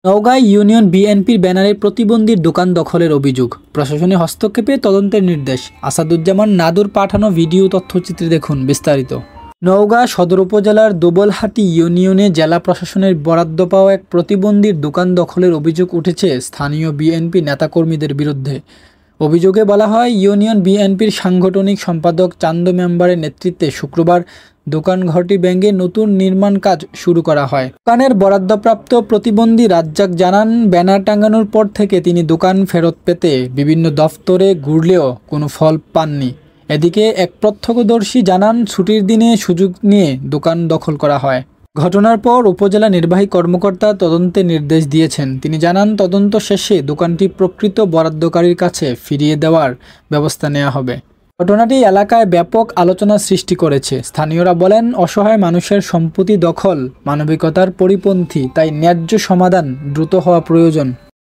Naogaon union বিএনপির ব্যানারে প্রতিবন্ধীর দোকান দখলের অভিযোগ, প্রশাসনের হস্তক্ষেপে তদন্তের নির্দেশ। আসাদুজ্জামান নাদুর পাঠানো ভিডিও তথ্যচিত্রে দেখুন বিস্তারিত। নওগাঁ সদর উপজেলার দোবলহাটি ইউনিয়নে জেলা প্রশাসনের বরাদ্দ পাওয়া এক প্রতিবন্ধীর দোকান দখলের অভিযোগ উঠেছে স্থানীয় বিএনপি নেতাকর্মীদের বিরুদ্ধে। অভিযোগে বলা হয়, ইউনিয়ন বিএনপির সাংগঠনিক সম্পাদক চান্দু মেম্বারের নেতৃত্বে শুক্রবার দোকানঘরটি ভেঙে নতুন নির্মাণ কাজ শুরু করা হয়। দোকানের বরাদ্দপ্রাপ্ত প্রতিবন্ধী রাজ্জাক জানান, ব্যানার টাঙানোর পর থেকে তিনি দোকান ফেরত পেতে বিভিন্ন দফতরে ঘুরলেও কোনো ফল পাননি। এদিকে এক প্রত্যক্ষদর্শী জানান, ছুটির দিনে সুযোগ নিয়ে দোকান দখল করা হয়। ঘটনার পর উপজেলা নির্বাহী কর্মকর্তা তদন্তের নির্দেশ দিয়েছেন। তিনি জানান, তদন্ত শেষে দোকানটি প্রকৃত বরাদ্দকারীর কাছে ফিরিয়ে দেওয়ার ব্যবস্থা নেওয়া হবে। ঘটনাটি এলাকায় ব্যাপক আলোচনা সৃষ্টি করেছে। স্থানীয়রা বলেন, অসহায় মানুষের সম্পত্তি দখল মানবিকতার পরিপন্থী, তাই ন্যায্য সমাধান দ্রুত হওয়া প্রয়োজন।